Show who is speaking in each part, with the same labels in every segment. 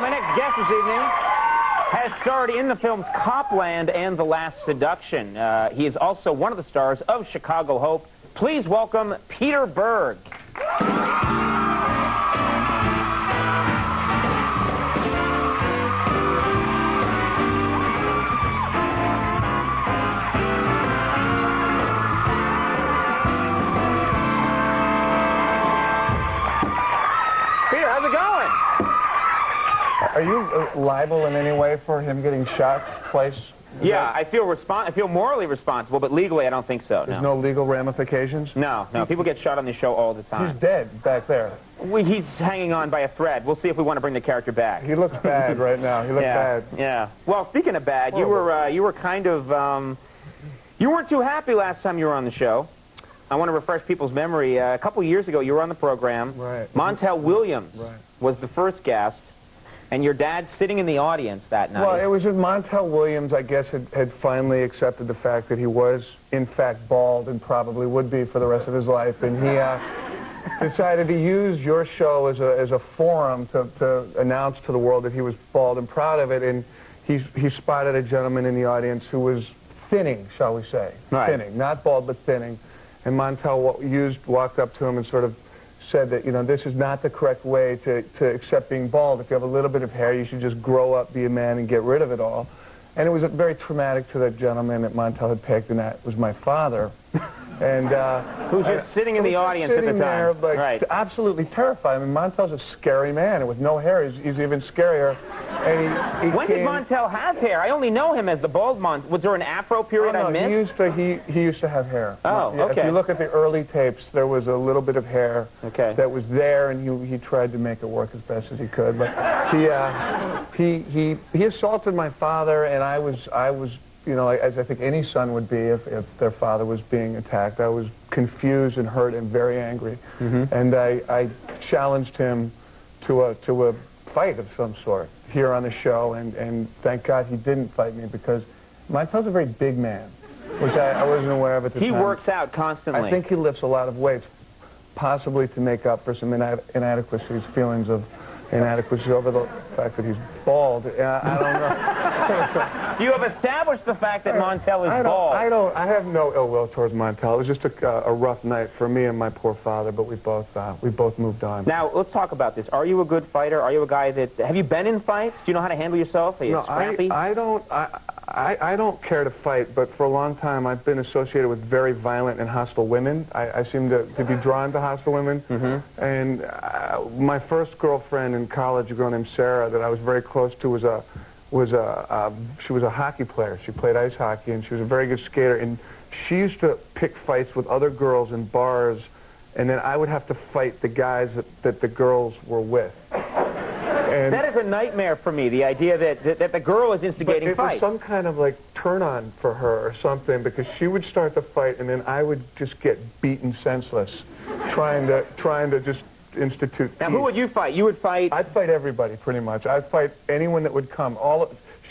Speaker 1: My next guest this evening has starred in the films Copland and The Last Seduction. He is also one of the stars of Chicago Hope. Please welcome Peter Berg. Peter, how's it going?
Speaker 2: Are you liable in any way for him getting shot twice?
Speaker 1: Yeah, I feel morally responsible, but legally I don't think so.
Speaker 2: There's no legal ramifications?
Speaker 1: No. People get shot on this show all the time.
Speaker 2: He's dead back there.
Speaker 1: He's hanging on by a thread. We'll see if we want to bring the character back.
Speaker 2: He looks bad right now. He looks bad.
Speaker 1: Yeah. Well, speaking of bad, you were kind of you weren't too happy last time you were on the show. I want to refresh people's memory. A couple years ago, you were on the program.
Speaker 2: Right.
Speaker 1: Montel Williams was the first guest. And your dad sitting in the audience that night.
Speaker 2: Well, it was just Montel Williams, I guess, had finally accepted the fact that he was, in fact, bald and probably would be for the rest of his life. And he decided to use your show as a forum to announce to the world that he was bald and proud of it. And he spotted a gentleman in the audience who was thinning, shall we say.
Speaker 1: Right.
Speaker 2: Thinning. Not bald, but thinning. And Montel walked up to him and sort of said that, you know, this is not the correct way to accept being bald. If you have a little bit of hair, you should just grow up, be a man, and get rid of it all. And it was very traumatic to that gentleman that Montel had picked, and that was my father. And
Speaker 1: who's just sitting in the audience at the time.
Speaker 2: There, like, absolutely terrified. I mean, Montel's a scary man, and with no hair, he's even scarier. And
Speaker 1: when did Montel have hair? I only know him as the bald Montel. Was there an afro period I missed?
Speaker 2: He used to have hair.
Speaker 1: Oh,
Speaker 2: yeah,
Speaker 1: okay.
Speaker 2: If you look at the early tapes, there was a little bit of hair that was there, and he tried to make it work as best as he could. But he assaulted my father, and I was, you know, as I think any son would be if their father was being attacked. I was confused and hurt and very angry. And I challenged him to a fight of some sort here on the show, and thank God he didn't fight me, because Montel's a very big man, which I wasn't aware of at the time.
Speaker 1: He works out constantly.
Speaker 2: I think he lifts a lot of weights, possibly to make up for some inadequacies, feelings of inadequacy over the fact that he's bald. I don't know.
Speaker 1: You have established the fact that Montel is bald.
Speaker 2: I have no ill will towards Montel. It was just a rough night for me and my poor father, but we both moved on.
Speaker 1: Now, let's talk about this. Are you a good fighter? Are you a guy that... Have you been in fights? Do you know how to handle yourself? Are you scrappy?
Speaker 2: I don't care to fight, but for a long time I've been associated with very violent and hostile women. I seem to be drawn to hostile women. And my first girlfriend in college, a girl named Sarah that I was very close to, she was a hockey player. She played ice hockey, and she was a very good skater. And she used to pick fights with other girls in bars, and then I would have to fight the guys that the girls were with. And
Speaker 1: that is a nightmare for me, the idea that the girl is instigating fights.
Speaker 2: It was some kind of, like, turn-on for her or something, because she would start the fight, and then I would just get beaten senseless, trying to just institute peace.
Speaker 1: Now, who would you fight? You would fight...
Speaker 2: I'd fight everybody, pretty much. I'd fight anyone that would come.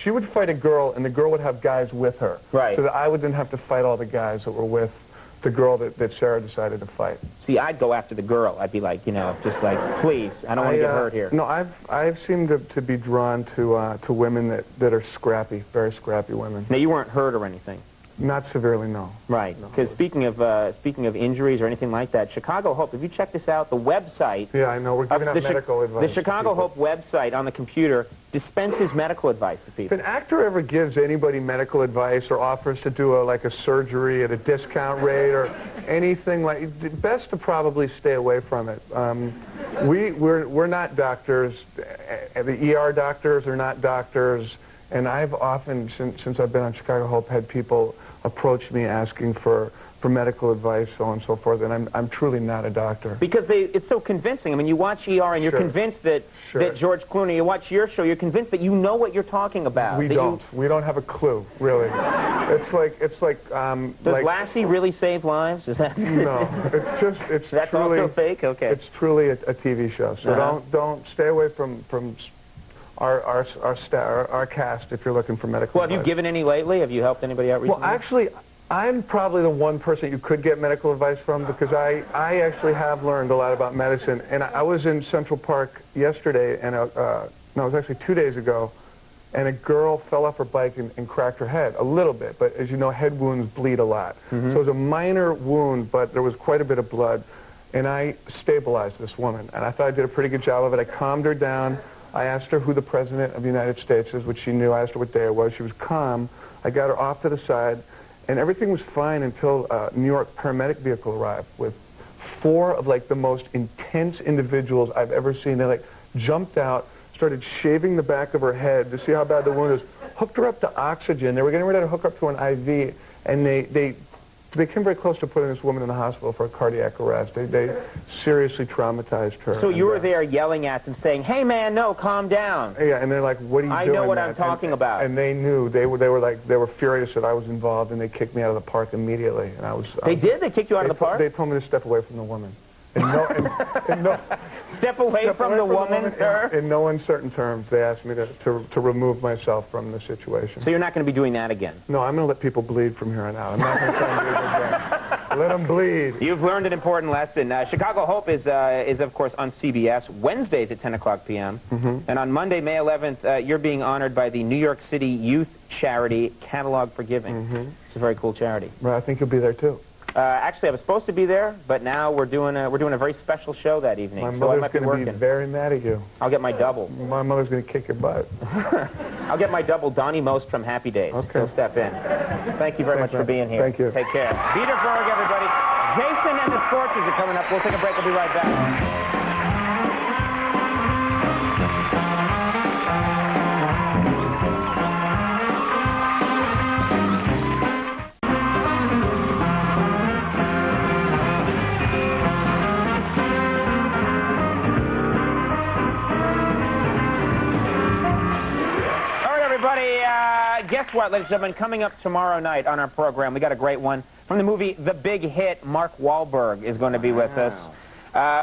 Speaker 2: She would fight a girl, and the girl would have guys with her.
Speaker 1: Right.
Speaker 2: So that I would then have to fight all the guys that were with the girl that Sarah decided to fight.
Speaker 1: See, I'd go after the girl. I'd be like, you know, just like, please, I don't want to get hurt here.
Speaker 2: No, I've seemed to be drawn to women that are scrappy, very scrappy women.
Speaker 1: Now, you weren't hurt or anything?
Speaker 2: Not severely, no.
Speaker 1: Right, because speaking of injuries or anything like that, Chicago Hope, have you checked this out? The website...
Speaker 2: Yeah, I know. We're giving out medical advice.
Speaker 1: The Chicago Hope website on the computer dispenses medical advice to people.
Speaker 2: If an actor ever gives anybody medical advice or offers to do a surgery at a discount rate or anything like... It's best to probably stay away from it. We're not doctors. The ER doctors are not doctors. And I've often, since I've been on Chicago Hope, had people approach me asking for medical advice, so on and so forth, and I'm truly not a doctor.
Speaker 1: Because it's so convincing. I mean, you watch ER and you're convinced that George Clooney, you watch your show, you're convinced that you know what you're talking about.
Speaker 2: We don't. We don't have a clue, really. It's like
Speaker 1: Does Lassie really save lives? Is that...
Speaker 2: No. It's
Speaker 1: That's
Speaker 2: truly...
Speaker 1: also fake? Okay.
Speaker 2: It's truly a TV show, so don't stay away from our cast if you're looking for medical
Speaker 1: Well, have
Speaker 2: advice.
Speaker 1: you given any lately? Have you helped anybody out recently?
Speaker 2: Well, actually, I'm probably the one person you could get medical advice from because I actually have learned a lot about medicine. And I was in Central Park yesterday, and no, it was actually 2 days ago, and a girl fell off her bike and cracked her head a little bit. But as you know, head wounds bleed a lot. So it was a minor wound, but there was quite a bit of blood. And I stabilized this woman, and I thought I did a pretty good job of it. I calmed her down. I asked her who the President of the United States is, which she knew. I asked her what day it was. She was calm. I got her off to the side, and everything was fine until a New York paramedic vehicle arrived with 4 of, like, the most intense individuals I've ever seen. They, like, jumped out, started shaving the back of her head to see how bad the wound is, hooked her up to oxygen. They were getting ready to hook her up to an IV, and they came very close to putting this woman in the hospital for a cardiac arrest. They seriously traumatized her.
Speaker 1: So you were there yelling at them, saying, "Hey, man, no, calm down."
Speaker 2: Yeah, and they're like, "What are you doing?"
Speaker 1: I know what I'm talking about.
Speaker 2: And they knew. They were furious that I was involved, and they kicked me out of the park immediately. And I was.
Speaker 1: They did? They kicked you out of the park?
Speaker 2: They told me to step away from the woman.
Speaker 1: Step away from the woman, sir?
Speaker 2: In no uncertain terms, they asked me to remove myself from the situation.
Speaker 1: So you're not going to be doing that again?
Speaker 2: No, I'm going to let people bleed from here on out. I'm not going to try and do it again. Let them bleed.
Speaker 1: You've learned an important lesson. Chicago Hope is of course, on CBS, Wednesdays at 10 o'clock p.m. And on Monday, May 11th, you're being honored by the New York City youth charity Catalog for Giving. It's a very cool charity.
Speaker 2: Well, I think you'll be there, too.
Speaker 1: Actually, I was supposed to be there, but now we're doing a very special show that evening.
Speaker 2: My
Speaker 1: so I
Speaker 2: mother's
Speaker 1: might be
Speaker 2: going to
Speaker 1: working.
Speaker 2: be very mad at you.
Speaker 1: I'll get my double.
Speaker 2: My mother's going to kick your butt.
Speaker 1: I'll get my double, Donnie Most from Happy Days.
Speaker 2: Okay.
Speaker 1: He'll step in. Thank you very much for being here.
Speaker 2: Thank you.
Speaker 1: Take care. Peter Berg, everybody. Jason and the Scorchers are coming up. We'll take a break. We'll be right back. Guess what, ladies and gentlemen? Coming up tomorrow night on our program, we got a great one. From the movie The Big Hit, Mark Wahlberg is going to be with us.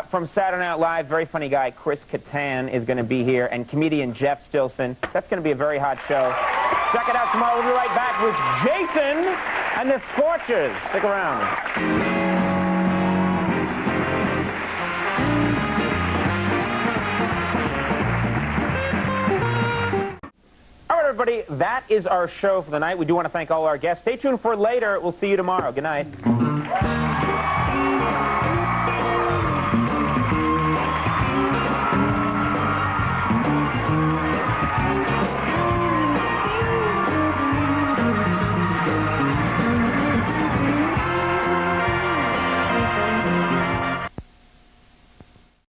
Speaker 1: From Saturday Night Live, very funny guy Chris Kattan is going to be here, and comedian Jeff Stilson. That's going to be a very hot show. Check it out tomorrow. We'll be right back with Jason and the Scorchers. Stick around. Everybody, that is our show for the night. We do want to thank all our guests. Stay tuned for later. We'll see you tomorrow. Good night.